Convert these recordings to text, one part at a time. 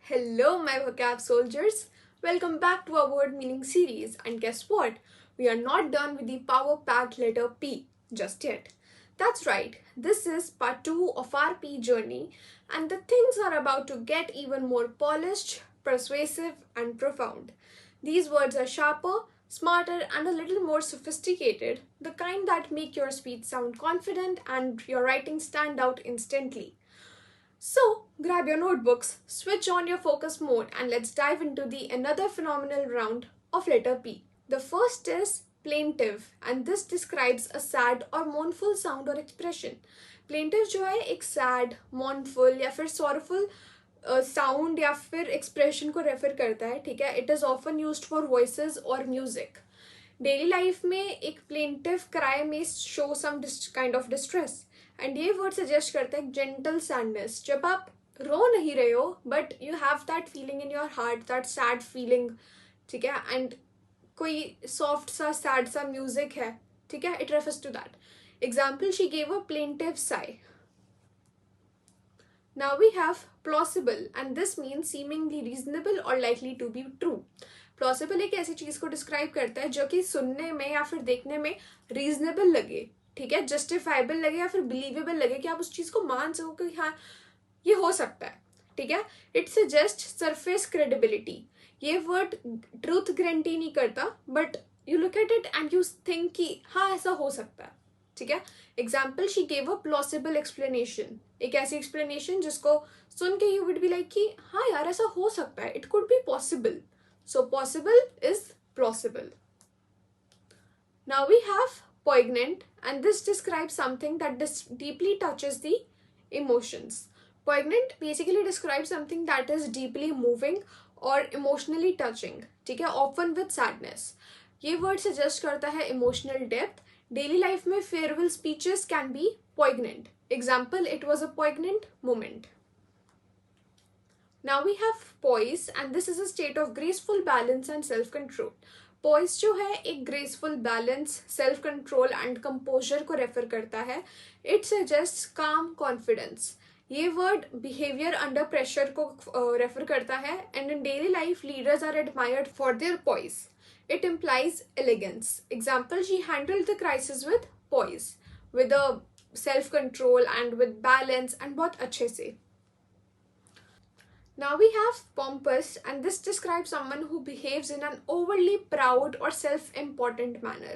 Hello, my vocab soldiers. Welcome back to our word meaning series. And guess what? We are not done with the power packed letter P just yet. That's right, this is part 2 of our P journey, and the things are about to get even more polished, persuasive, and profound. These words are sharper, smarter, and a little more sophisticated, the kind that make your speech sound confident and your writing stand out instantly. So, grab your notebooks, switch on your focus mode, and let's dive into the another phenomenal round of letter P. The first is plaintive, and this describes a sad or mournful sound or expression. Plaintive जो है एक sad, mournful या फिर sorrowful sound या फिर expression को refer करता है, ठीक है? It is often used for voices or music. Daily life में एक plaintive cry may show some kind of distress. And ये वर्ड सजेस्ट करता है जेंटल सैडनेस. जब आप रो नहीं रहे हो but you have that feeling in your heart, that sad feeling, ठीक है, एंड कोई सॉफ्ट सा सैड सा म्यूजिक है, ठीक है, it refers to that. Example, she gave a plaintive sigh. Now we have plausible, and this means seemingly reasonable or likely to be true. Plausible एक ऐसी चीज को डिस्क्राइब करता है जो कि सुनने में या फिर देखने में रीजनेबल लगे, ठीक है, जस्टिफाइबल लगे या फिर बिलीवेबल लगे कि आप उस चीज को मान सको कि हाँ ये हो सकता है, ठीक है. It suggest surface credibility. ये वर्ड ट्रूथ गारंटी नहीं करता, but you look at it and you think कि हाँ ऐसा हो सकता है, ठीक है. Example, she gave a plausible explanation. एक ऐसी एक्सप्लेनेशन जिसको सुन के यू वुड बी लाइक कि हाँ यार ऐसा हो सकता है, it could be possible. So possible is plausible. Now we have poignant, and this describes something that deeply touches the emotions. Poignant basically describes something that is deeply moving or emotionally touching, ठीक है, often with sadness. ये word suggest करता है emotional depth. Daily life में farewell speeches can be poignant. Example, it was a poignant moment. Now we have poise, and this is a state of graceful balance and self-control. Poise जो है एक graceful balance, self control and composure को refer करता है. It suggest calm confidence. ये word behaviour under pressure को refer करता है, and in daily life leaders are admired for their poise. It implies elegance. Example, she handled the crisis with poise, with a self control and with balance, and बहुत अच्छे से. Now we have pompous, and this describes someone who behaves in an overly proud or self-important manner.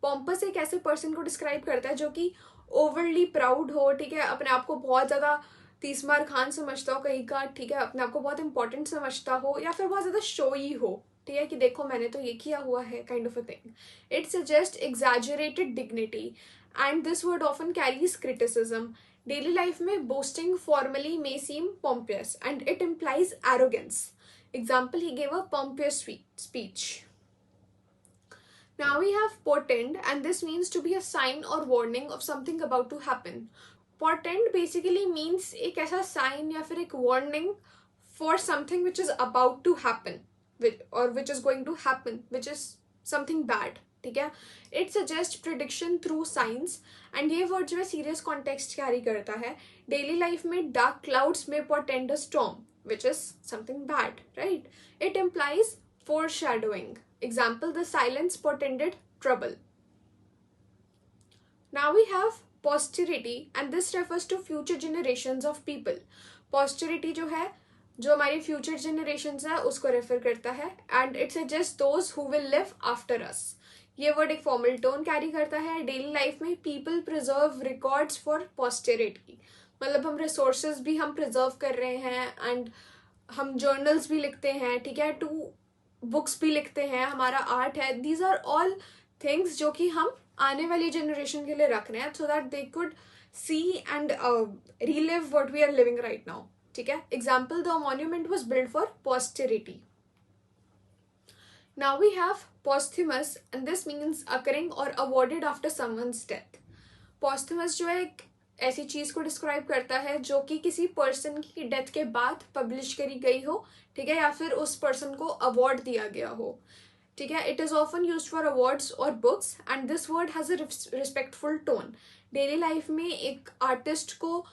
Pompous एक ऐसे person को describe करता है जो कि overly proud हो, ठीक है, अपने आप को बहुत ज़्यादा तीसमार खान समझता हो कहीं का, ठीक है, अपने आप को बहुत important समझता हो या फिर बहुत ज़्यादा showy हो, ठीक है, कि देखो मैंने तो ये किया हुआ है, kind of a thing. It suggests exaggerated dignity, and this word often carries criticism. Daily life में boasting formally may seem pompous, and it implies arrogance. Example, he gave a pompous speech. Now we have portend, and this means to be a sign or warning of something about to happen. Portend basically means एक ऐसा sign या फिर एक warning for something which is about to happen, or which is going to happen, which is something bad, ठीक है. It suggest prediction through science, and ये word जो है सीरियस कॉन्टेक्स्ट कैरी करता है. डेली लाइफ में डार्क क्लाउड्स में portend a storm, which is something bad, right. It implies foreshadowing. Example, the silence portended trouble. Now we have posterity, and this refers to future generations of people. Posterity जो है, जो हमारी future generations है उसको refer करता है, and it suggest those who will live after us. ये word एक फॉर्मल टोन कैरी करता है. डेली लाइफ में people preserve records for posterity, मतलब हम रिसोर्सेज भी हम प्रिजर्व कर रहे हैं, एंड हम जर्नल्स भी लिखते हैं, ठीक है, टू बुक्स भी लिखते हैं, हमारा आर्ट है. दीज आर ऑल थिंग्स जो कि हम आने वाली जनरेशन के लिए रख रहे हैं, so that they could see and relive what we are living right now, ठीक है. Example, the monument was build for posterity. Now we have posthumous, and this means occurring or awarded after someone's death. Posthumous जो है एक ऐसी चीज को describe करता है जो कि किसी पर्सन की डेथ के बाद पब्लिश करी गई हो, ठीक है, या फिर उस पर्सन को अवार्ड दिया गया हो, ठीक है. It is often used for awards और books, and this word has a respectful tone. Daily life में एक आर्टिस्ट को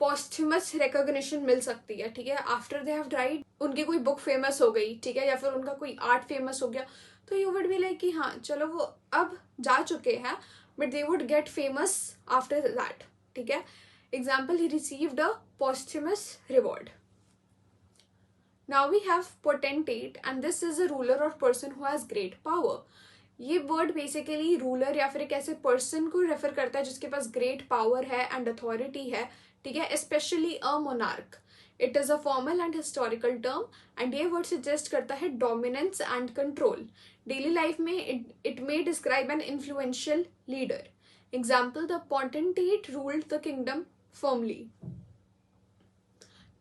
posthumous recognition मिल सकती है, ठीक है, आफ्टर दे हैव डाइड, उनकी कोई बुक फेमस हो गई, ठीक है, या फिर उनका कोई आर्ट फेमस हो गया, तो यू वुड बी लाइक कि हाँ चलो वो अब जा चुके हैं, but they would get famous after that, ठीक है. Example, he received a posthumous reward. Now we have Potentate, and this is a ruler or person who has great power. ये वर्ड बेसिकली रूलर या फिर एक ऐसे person को refer करता है जिसके पास ग्रेट पावर है एंड अथॉरिटी है, ठीक है, specially a monarch. It is a formal and historical term, and ये वर्ड सजेस्ट करता है dominance and control. Daily life में it may describe an influential leader. Example, the potentate ruled the kingdom firmly.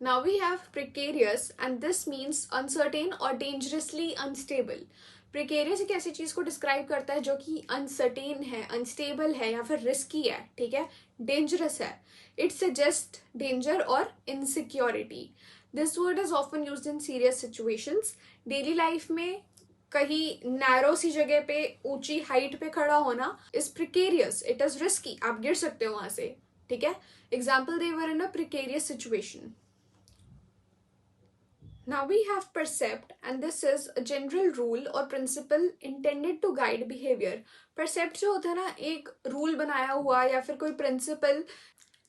Now we have precarious, and this means uncertain or dangerously unstable. Precarious एक ऐसी चीज को describe करता है जो कि uncertain है, अनस्टेबल है या फिर रिस्की है, ठीक है, डेंजरस है. इट सजेस्ट डेंजर और insecurity. This word is often used in serious situations. Daily life में कहीं नैरो सी जगह पे ऊंची हाइट पे खड़ा होना is precarious. It is risky, आप गिर सकते हो वहां से, ठीक है. Example, they were in a precarious situation. Now we have Percept, and this is a general rule or principle intended to guide behavior. Percept जो होता है ना, एक रूल बनाया हुआ या फिर कोई प्रिंसिपल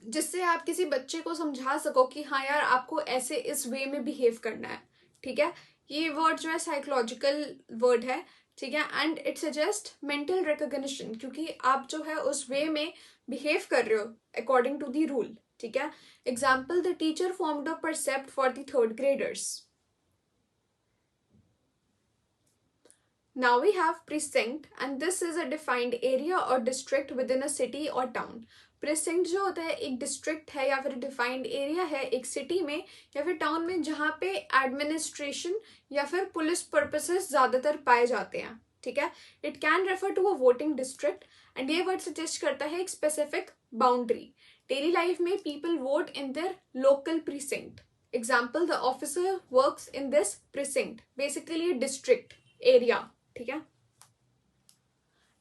जिससे आप किसी बच्चे को समझा सको कि हाँ यार आपको ऐसे इस वे में बिहेव करना है, ठीक है. ये वर्ड जो है साइकोलॉजिकल वर्ड है, ठीक है, and it suggest mental recognition, क्योंकि आप जो है उस वे में बिहेव कर रहे हो अकॉर्डिंग टू द रूल, ठीक है. Example, the teacher formed a percept for the third graders. Now we have precinct, and this is a defined area or district within a city or town. Precinct जो होता है एक district है या फिर defined area है एक city में या फिर टाउन में जहाँ पे एडमिनिस्ट्रेशन या फिर पुलिस पर्पसेस ज्यादातर पाए जाते हैं, ठीक है. It can refer to a voting district, and ये वर्ड सजेस्ट करता है एक स्पेसिफिक बाउंड्री. डेली लाइफ में people vote in their local precinct. Example, the officer works in this precinct. Basically district area, ठीक है.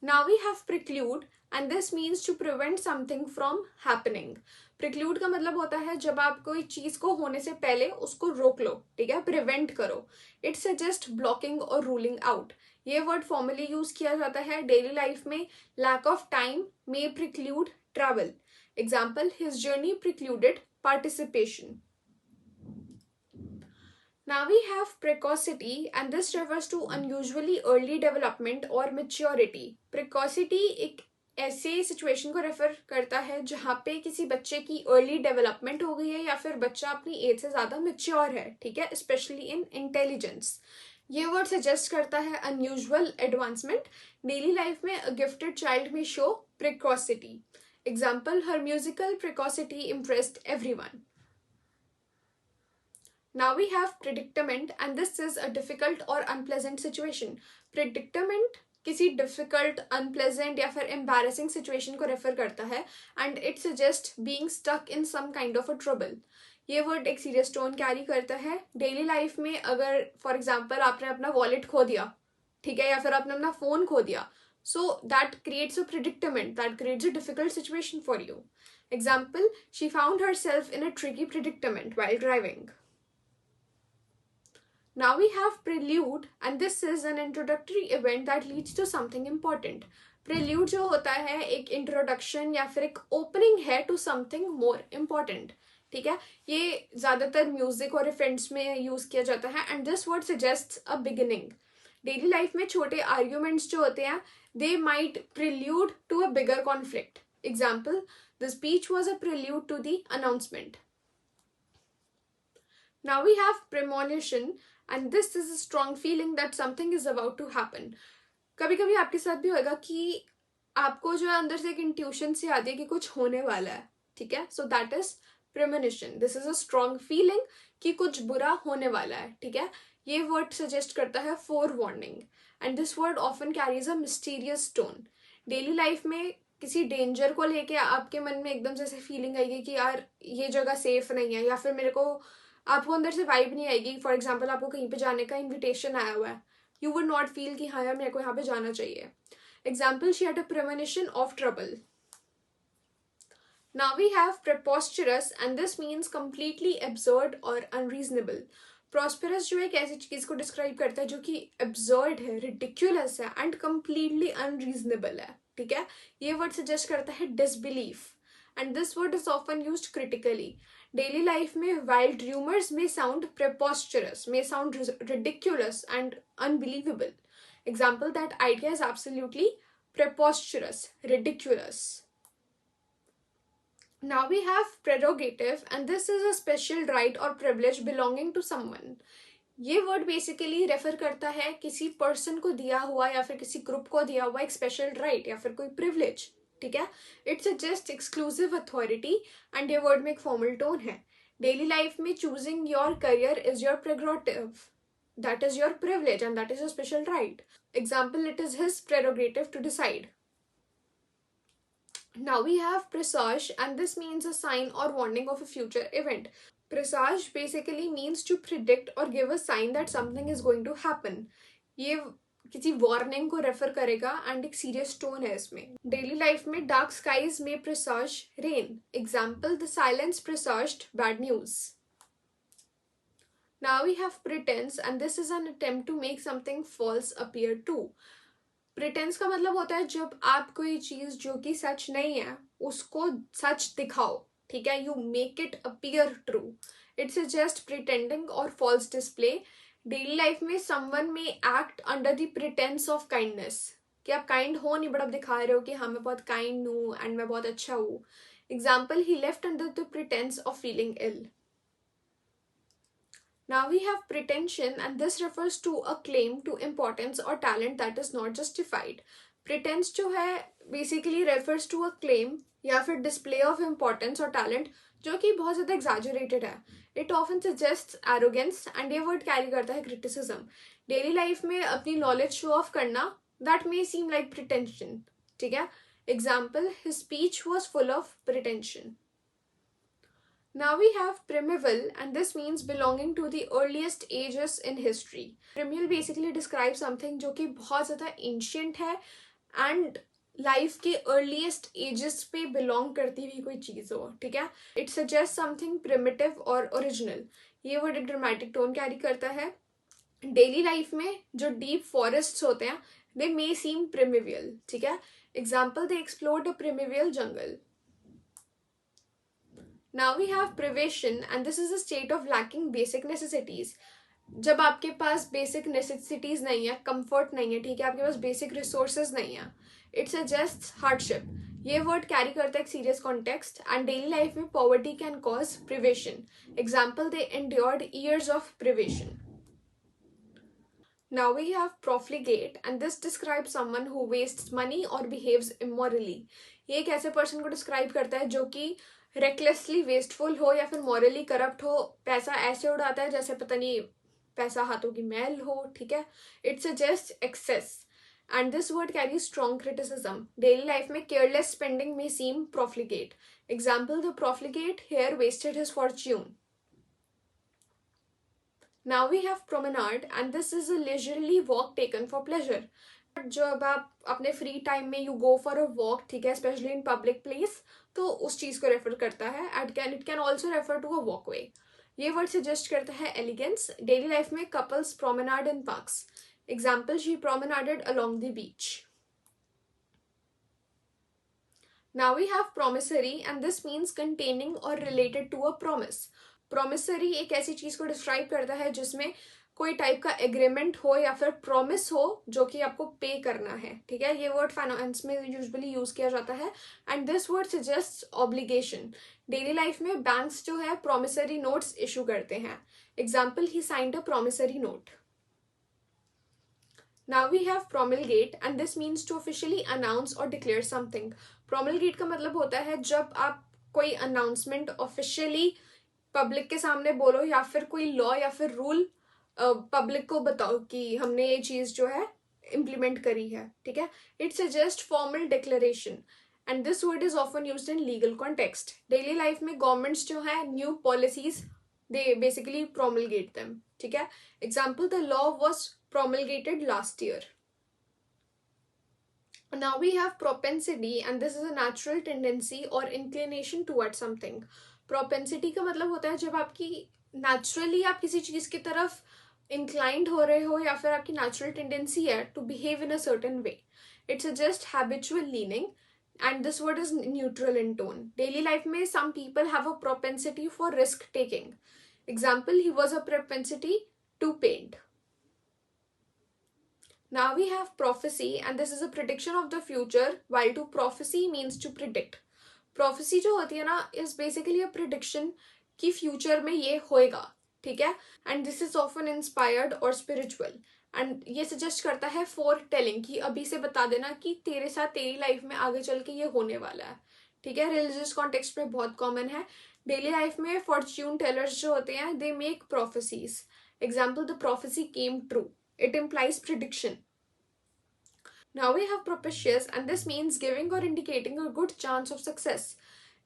Now we have preclude, and this means to prevent something from happening. Preclude का मतलब होता है जब आप कोई चीज को होने से पहले उसको रोक लो, ठीक है, प्रिवेंट करो. इट सजेस्ट ब्लॉकिंग और रूलिंग आउट. ये वर्ड फॉर्मली यूज किया जाता है डेली लाइफ में. Lack of time may preclude travel. Example, his journey precluded participation. Now we have precocity, and this refers to unusually early development or maturity. Precocity एक ऐसे situation को refer करता है जहाँ पे किसी बच्चे की अर्ली डेवलपमेंट हो गई है या फिर बच्चा अपनी एज से ज़्यादा मेच्योर है, ठीक है, स्पेशली इन इंटेलिजेंस. ये वर्ड सजेस्ट करता है अनयूजुअल एडवांसमेंट. डेली लाइफ में अ गिफ्टेड चाइल्ड में show precocity. Example, her musical precocity impressed everyone. Now we have predicament, and this is a difficult or unpleasant situation. Predicament किसी difficult, unpleasant या फिर embarrassing situation को refer करता है, and it suggests being stuck in some kind of a trouble. ये word एक serious tone carry करता है. Daily life में अगर for example आपने अपना wallet खो दिया, ठीक है, या फिर आपने अपना phone खो दिया, so that creates a predicament, that creates a difficult situation for you. Example, she found herself in a tricky predicament while driving. Now we have prelude, and this is an introductory event that leads to something important. Prelude जो होता है एक introduction या फिर एक opening है to something more important, ठीक है. ये ज़्यादातर म्यूजिक और इवेंट्स में यूज किया जाता है, and this word suggests a beginning. Daily life में छोटे आर्ग्यूमेंट्स जो होते हैं they might prelude to a bigger conflict. Example, the speech was a prelude to the announcement. Now we have premonition, and this is a strong feeling that something is about to happen. कभी कभी आपके साथ भी होगा कि आपको जो है अंदर से एक इंट्यूशन से आती है कि कुछ होने वाला है, ठीक है. So that is premonition. This is a strong feeling कि कुछ बुरा होने वाला है, ठीक है. ये वर्ड सजेस्ट करता है four warning, and this word often carries a mysterious tone. Daily life में किसी डेंजर को लेके आपके मन में एकदम से फीलिंग आएगी कि यार ये जगह सेफ नहीं है, या फिर मेरे को आपको अंदर से वाइब नहीं आएगी. फॉर एग्जाम्पल, आपको कहीं पे जाने का इन्विटेशन आया हुआ है, यू वुड नॉट फील कि हाँ यार मेरे को यहाँ पे जाना चाहिए. Example, she had a premonition of trouble. Now we have preposterous and this means completely absurd or unreasonable. Prosperous जो एक ऐसी चीज को डिस्क्राइब करता है जो कि absurd है, ridiculous है and completely unreasonable है, ठीक है. ये वर्ड सजेस्ट करता है disbelief and this word is often used critically. Daily life में wild rumors may sound preposterous, may sound ridiculous and unbelievable. Example, that idea is absolutely preposterous, ridiculous. Now we have prerogative and this is a special right or privilege belonging to someone. ये word basically refer करता है किसी person को दिया हुआ या फिर किसी ग्रुप को दिया हुआ एक स्पेशल राइट या फिर कोई प्रिविलेज, ठीक है. It's just exclusive authority and ये वर्ड में एक फॉर्मल टोन है. डेली लाइफ में choosing your career is your prerogative, that is your privilege and that is a special right. Example, it is his prerogative to decide. Now we have presage and this means a sign or warning of a future event. Presage basically means to predict or give a sign that something is going to happen. ये किसी warning को refer करेगा and एक serious tone है इसमें. Daily life में dark skies में presage rain. Example, the silence presaged bad news. Now we have pretense and this is an attempt to make something false appear true. Pretence का मतलब होता है जब आप कोई चीज जो कि सच नहीं है उसको सच दिखाओ, ठीक है. You make it appear true. It's just pretending और फॉल्स डिस्प्ले. डेली लाइफ में समवन में act under the pretence of kindness, कि आप काइंड हो नहीं बट आप दिखा रहे हो कि हाँ मैं बहुत काइंड हूँ एंड मैं बहुत अच्छा हूँ. Example, he left under the pretence of feeling ill. Now we have pretension and this refers to a claim to importance or talent that is not justified. Pretense जो है basically refers to a claim या फिर display of importance or talent जो कि बहुत ज़्यादा exaggerated है. It often suggests arrogance and ये word carry करता है criticism. Daily life में अपनी knowledge show off करना that may seem like pretension, ठीक है. Example, his speech was full of pretension. Now we have Primeval and this means belonging to the earliest ages in history. Primeval basically describes something जो कि बहुत ज़्यादा ancient है and life के earliest ages पे belong करती हुई कोई चीज़ हो, ठीक है. It suggests something primitive or original. ये word एक dramatic tone carry करता है. Daily life में जो deep forests होते हैं they may seem primeval, ठीक है. Example, they explored a primeval jungle. Now we have privation and this is a state of lacking basic necessities. जब आपके पास बेसिक नेसेसिटीज नहीं है, कंफर्ट नहीं है, ठीक है, आपके पास बेसिक रिसोर्सेज नहीं है. It suggests hardship. ये वर्ड कैरी करता है एक serious context and daily life में poverty can cause privation. Example, they endured years of privation. Now we have profligate and this describes someone who wastes money or behaves immorally. ये एक ऐसे person को describe करता है जो कि recklessly wasteful हो या फिर मॉरली करप्ट हो, पैसा ऐसे उड़ाता है जैसे पता नहीं पैसा हाथों की मैल हो, ठीक है. It suggest excess and this word carry strong criticism. Daily life में केयरलेस स्पेंडिंग में seem profligate. Example, the profligate heir wasted his fortune. Now we have promenade and this is a leisurely walk taken for pleasure. जब आप अपने free time में you go for a walk, ठीक है, specially in public place, तो उस चीज को रेफर करता है. And it can also refer to a walkway. ये वर्ड सजेस्ट करता है एलिगेंस. डेली लाइफ में couples promenade in parks. Example, she promenaded along the beach. Now we have promissory and this means containing or related to a promise. Promissory एक ऐसी चीज को describe करता है जिसमें कोई टाइप का एग्रीमेंट हो या फिर प्रॉमिस हो जो कि आपको पे करना है, ठीक है. ये वर्ड फाइनेंस में यूजुअली यूज किया जाता है and this word suggest obligation. Daily life में बैंक्स जो है प्रॉमिसरी नोट्स इशू करते हैं. Example, he signed a promissory note. Now we have promulgate and this means to officially announce or declare something. Promulgate का मतलब होता है जब आप कोई अनाउंसमेंट ऑफिशियली पब्लिक के सामने बोलो या फिर कोई लॉ या फिर रूल पब्लिक को बताओ कि हमने ये चीज जो है इम्प्लीमेंट करी है, ठीक है. It suggest formal declaration and this word is often used in legal context. Daily life में गवर्नमेंट्स जो है new policies they basically promulgate them, ठीक है. Example, the law was promulgated last year. Now we have propensity, and this is a natural tendency or inclination towards something. Propensity का मतलब होता है जब आपकी naturally आप किसी चीज की तरफ inclined हो रहे हो, या फिर आपकी natural tendency है to behave in a certain way. It suggests habitual leaning, and this word is neutral in tone. Daily life में some people have a propensity for risk taking. Example, he was a propensity to paint. Now we have prophecy, and this is a prediction of the future, while to prophecy means to predict. Prophecy जो होती है ना is basically a prediction कि future में ये होएगा, ठीक है? And this is often inspired or spiritual. And ये suggest करता है foretelling कि अभी से बता देना कि तेरे साथ तेरी life में आगे चल के ये होने वाला है, ठीक है? Religious context में बहुत common है. Daily life में fortune tellers जो होते हैं they make prophecies. Example, the prophecy came true. It implies prediction. Now we have propitious, and this means giving or indicating a good chance of success.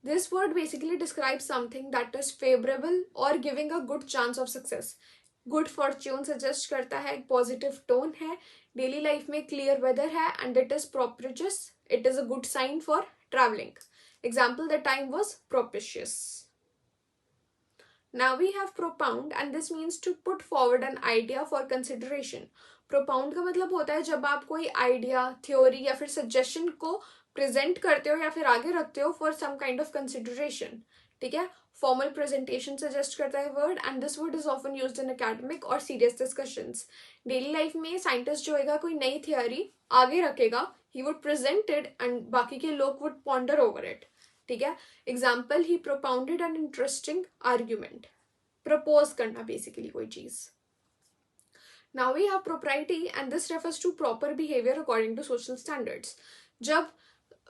This word basically describes something that is favorable or giving a good chance of success. Good fortune suggest करता है, positive tone है, daily life में clear weather है, and it is propitious. It is a good sign for traveling. Example, the time was propitious. Now we have propound, and this means to put forward an idea for consideration. Propound का मतलब होता है जब आप कोई idea, theory या फिर suggestion को present करते हो या फिर आगे रखते हो for some kind of consideration. ठीक है? Formal presentation suggest करता है word, and this word is often used in academic or serious discussions. Daily life में scientist जो होगा कोई नई theory आगे रखेगा, he would present it and बाकी के लोग would ponder over it. ठीक है? Example, he propounded an interesting argument. Propose करना basically कोई चीज. Now we have propriety, and this refers to proper behavior according to social standards. जब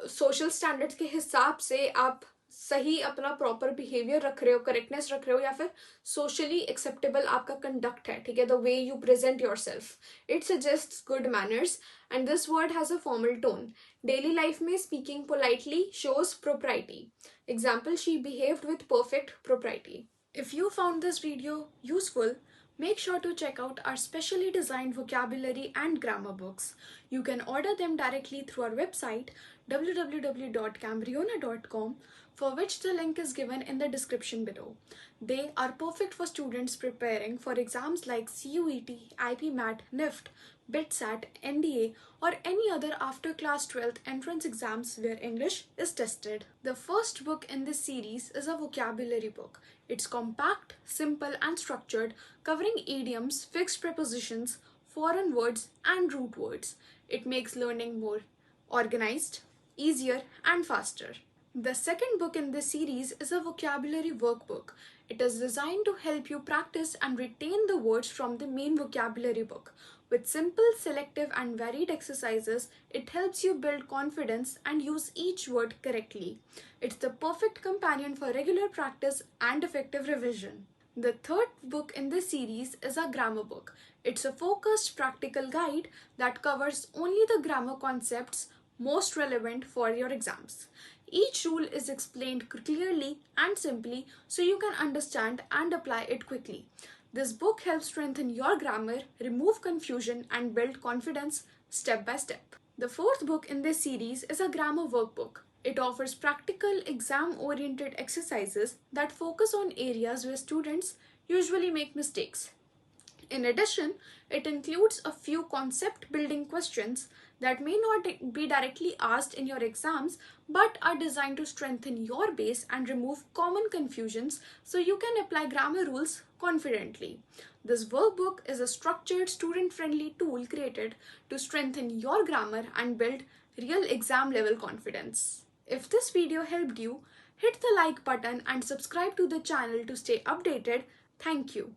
social standards के हिसाब से आप सही अपना proper behavior रख रहे हो, correctness रख रहे हो, या फिर socially acceptable आपका conduct है, ठीक है? The way you present yourself. It suggests good manners, and this word has a formal tone. Daily life में speaking politely shows propriety. Example, she behaved with perfect propriety. If you found this video useful, make sure to check out our specially designed vocabulary and grammar books. You can order them directly through our website www.cambriona.com, for which the link is given in the description below. They are perfect for students preparing for exams like CUET, IPMAT, NIFT, BITSAT, NDA, or any other after class 12th entrance exams where English is tested. The first book in this series is a vocabulary book. It's compact, simple, and structured, covering idioms, fixed prepositions, foreign words, and root words. It makes learning more organized, easier, and faster. The second book in this series is a vocabulary workbook. It is designed to help you practice and retain the words from the main vocabulary book. With simple, selective, and varied exercises, it helps you build confidence and use each word correctly. It's the perfect companion for regular practice and effective revision. The third book in this series is a grammar book. It's a focused practical guide that covers only the grammar concepts most relevant for your exams. Each rule is explained clearly and simply so you can understand and apply it quickly. This book helps strengthen your grammar, remove confusion, and build confidence step by step. The fourth book in this series is a grammar workbook. It offers practical, exam-oriented exercises that focus on areas where students usually make mistakes. In addition, it includes a few concept-building questions that may not be directly asked in your exams but are designed to strengthen your base and remove common confusions so you can apply grammar rules confidently. This workbook is a structured, student-friendly tool created to strengthen your grammar and build real exam-level confidence. If this video helped you, hit the like button and subscribe to the channel to stay updated. Thank you.